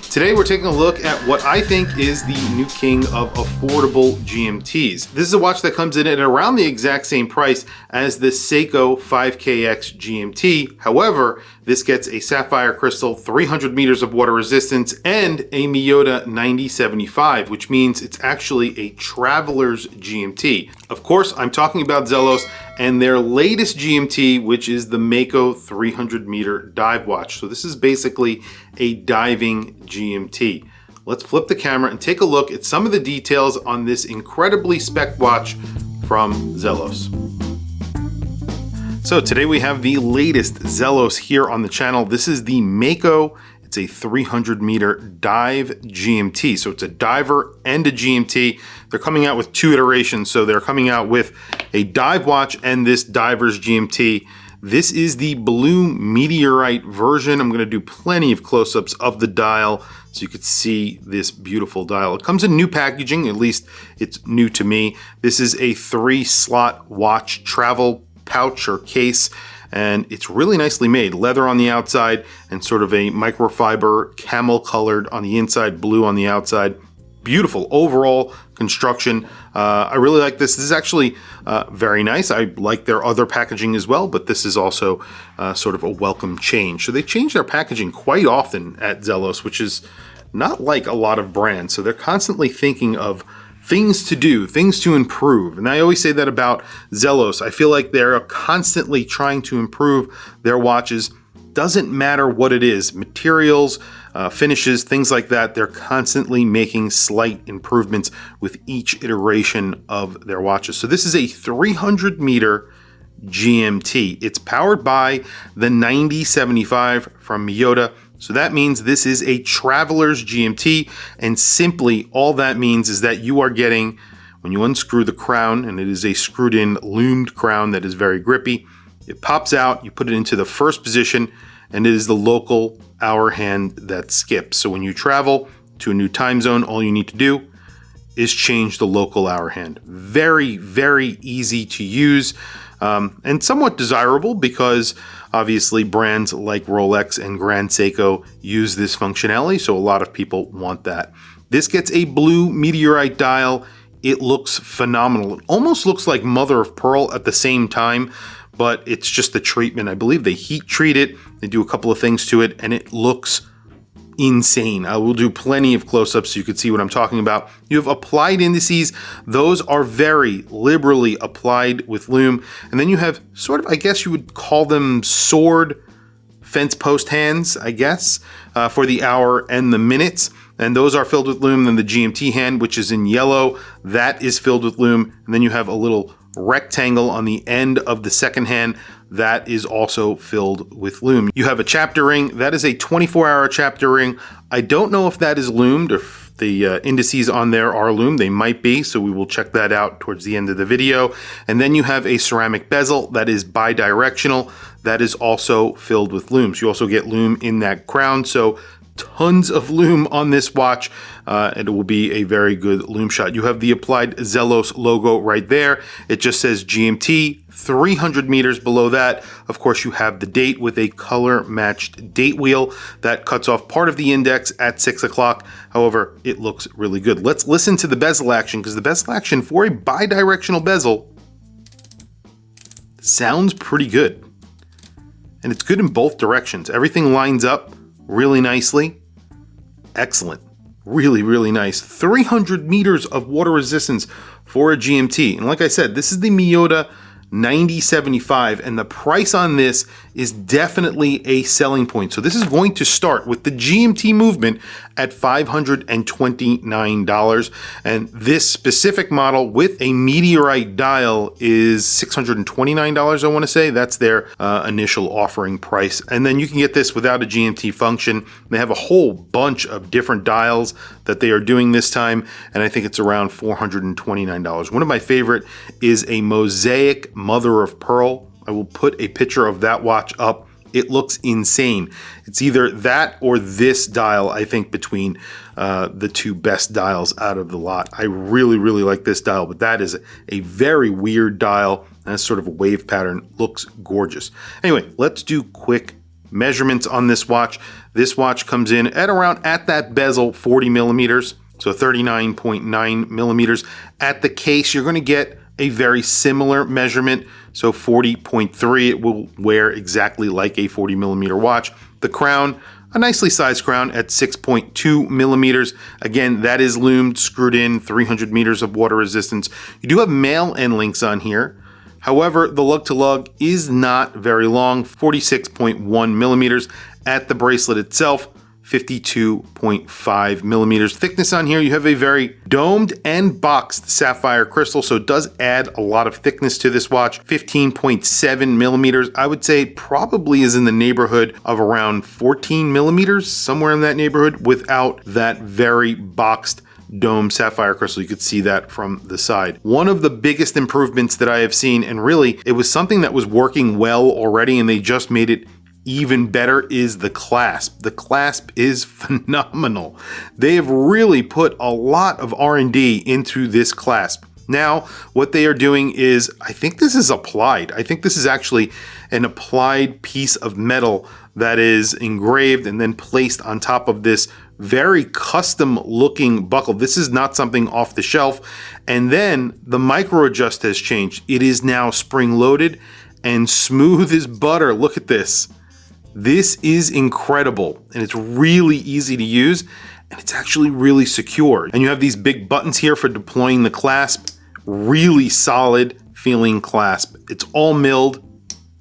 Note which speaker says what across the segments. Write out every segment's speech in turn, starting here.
Speaker 1: Today we're taking a look at what I think is the new king of affordable GMTs. This is a watch that comes in at around the exact same price as the Seiko 5KX GMT. However, this gets a sapphire crystal, 300 meters of water resistance, and a Miyota 9075, which means it's actually a traveler's GMT. Of course, I'm talking about Zelos and their latest GMT, which is the Mako 300 meter dive watch. So this is basically a diving GMT. Let's flip the camera and take a look at some of the details on this incredibly spec watch from Zelos. So today we have the latest Zelos here on the channel. This is the Mako. It's a 300 meter dive GMT. So it's a diver and a GMT. They're coming out with two iterations. So they're coming out with a dive watch and this diver's GMT. This is the blue meteorite version. I'm gonna do plenty of close-ups of the dial so you could see this beautiful dial. It comes in new packaging, at least it's new to me. This is a 3-slot watch travel pouch or case, and it's really nicely made. Leather on the outside and sort of a microfiber camel colored on the inside, blue on the outside. Beautiful overall construction. I really like this. This is actually very nice. I like their other packaging as well, but this is also sort of a welcome change. So they change their packaging quite often at Zelos, which is not like a lot of brands. So they're constantly thinking of things to do, things to improve. And I always say that about Zelos. I feel like they're constantly trying to improve their watches. Doesn't matter what it is, materials, finishes, things like that. They're constantly making slight improvements with each iteration of their watches. So this is a 300 meter GMT. It's powered by the 9075 from Miyota. So that means this is a traveler's GMT, and simply all that means is that you are getting, when you unscrew the crown, and it is a screwed in loomed crown that is very grippy, it pops out, you put it into the first position, and it is the local hour hand that skips. So when you travel to a new time zone, all you need to do is change the local hour hand. Very, very easy to use, and somewhat desirable because obviously brands like Rolex and Grand Seiko use this functionality, so a lot of people want that. This gets a blue meteorite dial. It looks phenomenal. It almost looks like mother of pearl at the same time, but it's just the treatment. I believe they heat treat it, they do a couple of things to it, and it looks insane. I will do plenty of close-ups so you can see what I'm talking about. You have applied indices. Those are very liberally applied with Lume. And then you have sort of, I guess you would call them sword fence post hands, I guess, for the hour and the minutes. And those are filled with Lume. Then the GMT hand, which is in yellow, that is filled with Lume. And then you have a little rectangle on the end of the second hand that is also filled with Lume. You have a chapter ring. That is a 24-hour chapter ring. I don't know if that is lumed or if the indices on there are lumed. They might be, so we will check that out towards the end of the video. And then you have a ceramic bezel that is bi-directional. That is also filled with Lume. So you also get Lume in that crown. So tons of Lume on this watch, and it will be a very good Lume shot. You have the applied Zelos logo right there. It just says GMT. 300 meters below that, of course, you have the date with a color matched date wheel that cuts off part of the index at 6 o'clock. However, it looks really good. Let's listen to the bezel action, because the bezel action for a bi-directional bezel sounds pretty good. And it's good in both directions. Everything lines up really nicely. Excellent. Really, really nice. 300 meters of water resistance for a GMT. And like I said, this is the Miyota 9075, and the price on this is definitely a selling point. So this is going to start with the GMT movement at $529, and this specific model with a meteorite dial is $629, I want to say. That's their initial offering price. And then you can get this without a GMT function. They have a whole bunch of different dials that they are doing this time, and I think it's around $429. One of my favorite is a mosaic mother of pearl. I will put a picture of that watch up. It looks insane. It's either that or this dial, I think, between the two best dials out of the lot. I really, really like this dial, but that is a very weird dial. And it's sort of a wave pattern. Looks gorgeous. Anyway, let's do quick measurements on this watch. This watch comes in at around, at that bezel, 40 millimeters, so 39.9 millimeters. At the case, you're going to get a very similar measurement, so 40.3. It will wear exactly like a 40 millimeter watch. The crown, a nicely sized crown at 6.2 millimeters. Again, that is lumed, screwed in, 300 meters of water resistance. You do have male end links on here. However, the lug to lug is not very long, 46.1 millimeters. At the bracelet itself, 52.5 millimeters. Thickness on here, you have a very domed and boxed sapphire crystal, so it does add a lot of thickness to this watch. 15.7 millimeters. I would say it probably is in the neighborhood of around 14 millimeters, somewhere in that neighborhood, without that very boxed dome sapphire crystal. You could see that from the side. One of the biggest improvements that I have seen, and really it was something that was working well already and they just made it even better, is the clasp. The clasp is phenomenal. They have really put a lot of R&D into this clasp. Now, what they are doing is, I think this is applied. I think this is actually an applied piece of metal that is engraved and then placed on top of this very custom looking buckle. This is not something off the shelf. And then the micro adjust has changed. It is now spring loaded and smooth as butter. Look at this. This is incredible, and it's really easy to use, and it's actually really secure. And you have these big buttons here for deploying the clasp. Really solid feeling clasp. It's all milled,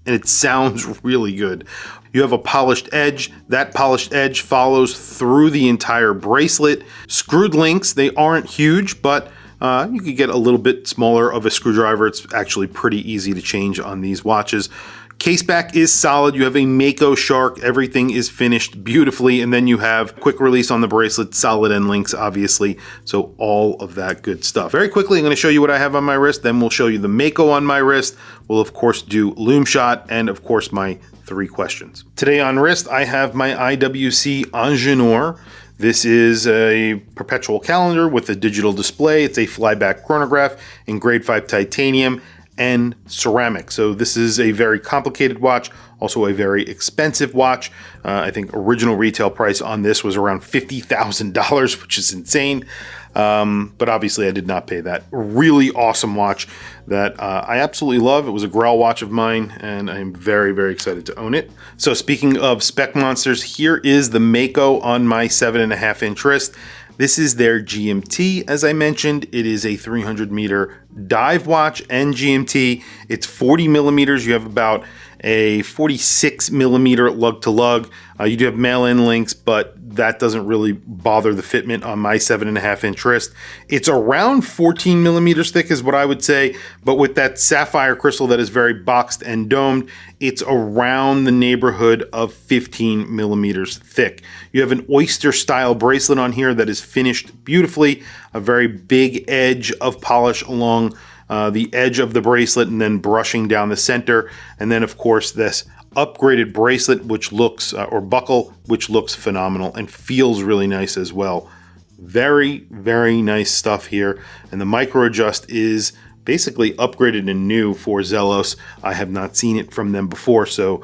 Speaker 1: and it sounds really good. You have a polished edge. That polished edge follows through the entire bracelet. Screwed links, they aren't huge, but you could get a little bit smaller of a screwdriver. It's actually pretty easy to change on these watches. Case back is solid. You have a Mako shark. Everything is finished beautifully. And then you have quick release on the bracelet, solid end links, obviously. So all of that good stuff. Very quickly, I'm going to show you what I have on my wrist. Then we'll show you the Mako on my wrist. We'll, of course, do Lume shot and, of course, my 3 questions. Today on wrist, I have my IWC Ingenieur. This is a perpetual calendar with a digital display. It's a flyback chronograph in grade 5 titanium and ceramic. So this is a very complicated watch, also a very expensive watch. I think original retail price on this was around $50,000, which is insane. But obviously I did not pay that. Really awesome watch that I absolutely love. It was a Grail watch of mine, and I'm very, very excited to own it. So speaking of spec monsters, here is the Mako on my 7.5 inch wrist. This is their GMT, as I mentioned. It is a 300 meter dive watch and GMT. It's 40 millimeters. You have about a 46 millimeter lug to lug. You do have male end links, but that doesn't really bother the fitment on my 7.5 inch wrist. It's around 14 millimeters thick is what I would say, but with that sapphire crystal that is very boxed and domed, it's around the neighborhood of 15 millimeters thick. You have an oyster style bracelet on here that is finished beautifully, a very big edge of polish along the edge of the bracelet and then brushing down the center. And then of course this upgraded bracelet, which looks, or buckle, which looks phenomenal and feels really nice as well. Very, very nice stuff here. And the micro adjust is basically upgraded and new for Zelos. I have not seen it from them before, so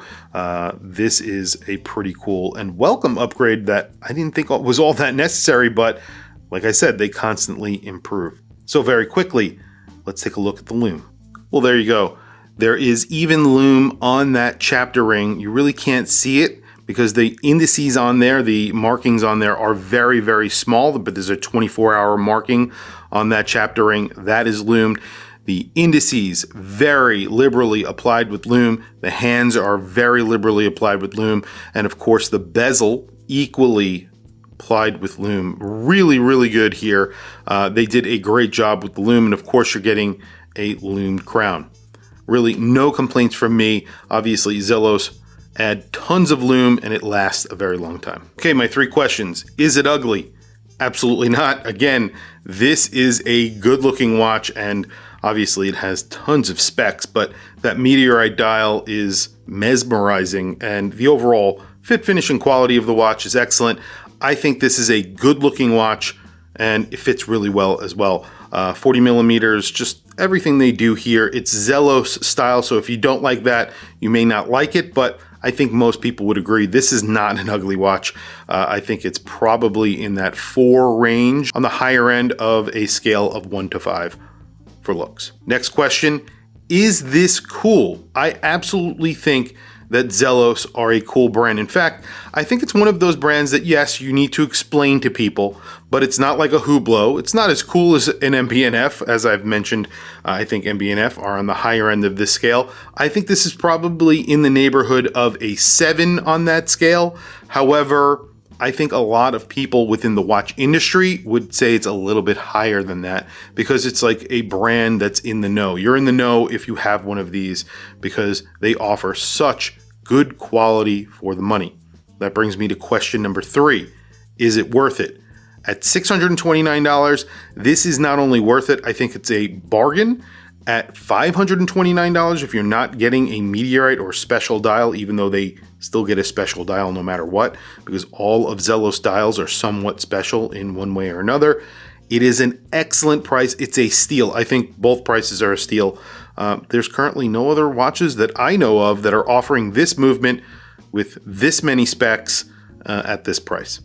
Speaker 1: this is a pretty cool and welcome upgrade that I didn't think was all that necessary, but like I said, they constantly improve. So very quickly, let's take a look at the Lume. Well, there you go. There is even Lume on that chapter ring. You really can't see it because the indices on there, the markings on there are very, very small, but there's a 24-hour marking on that chapter ring. That is lumed. The indices very liberally applied with Lume. The hands are very liberally applied with Lume. And of course the bezel equally applied with Lume. Really, really good here. They did a great job with the Lume, and of course you're getting a lumed crown. Really no complaints from me. Obviously Zelos add tons of Lume and it lasts a very long time. Okay, my 3 questions. Is it ugly? Absolutely not. Again, this is a good looking watch and obviously it has tons of specs, but that meteorite dial is mesmerizing and the overall fit, finish, and quality of the watch is excellent. I think this is a good looking watch and it fits really well as well. 40 millimeters, just everything they do here. It's Zelos style, so if you don't like that, you may not like it, but I think most people would agree this is not an ugly watch. I think it's probably in that 4 range on the higher end of a scale of 1 to 5 for looks. Next question, is this cool? I absolutely think that Zelos are a cool brand. In fact, I think it's one of those brands that, yes, you need to explain to people, but it's not like a Hublot. It's not as cool as an MB&F, as I've mentioned. I think MB&F are on the higher end of this scale. I think this is probably in the neighborhood of a 7 on that scale. However, I think a lot of people within the watch industry would say it's a little bit higher than that because it's like a brand that's in the know. You're in the know if you have one of these because they offer such good quality for the money. That brings me to question number 3. Is it worth it? At $629, this is not only worth it, I think it's a bargain. At $529, if you're not getting a meteorite or special dial, even though they still get a special dial no matter what, because all of Zelos dials are somewhat special in one way or another, it is an excellent price. It's a steal. I think both prices are a steal. There's currently no other watches that I know of that are offering this movement with this many specs at this price.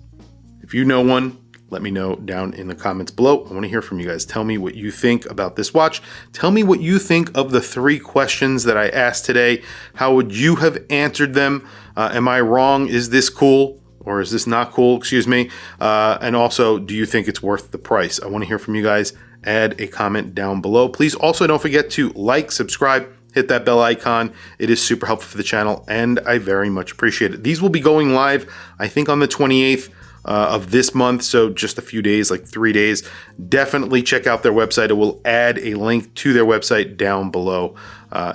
Speaker 1: If you know one, let me know down in the comments below. I want to hear from you guys. Tell me what you think about this watch. Tell me what you think of the 3 questions that I asked today. How would you have answered them? Am I wrong? Is this cool? Or is this not cool? Excuse me. And also, do you think it's worth the price? I want to hear from you guys. Add a comment down below. Please also don't forget to like, subscribe, hit that bell icon. It is super helpful for the channel, and I very much appreciate it. These will be going live, I think, on the 28th. Of this month, so just a few days, like 3 days. Definitely check out their website. I will add a link to their website down below.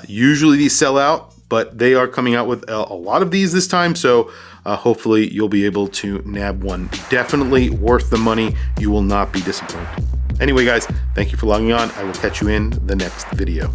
Speaker 1: Usually these sell out, but they are coming out with a lot of these this time, so hopefully you'll be able to nab one. Definitely worth the money. You will not be disappointed. Anyway, guys, thank you for logging on. I will catch you in the next video.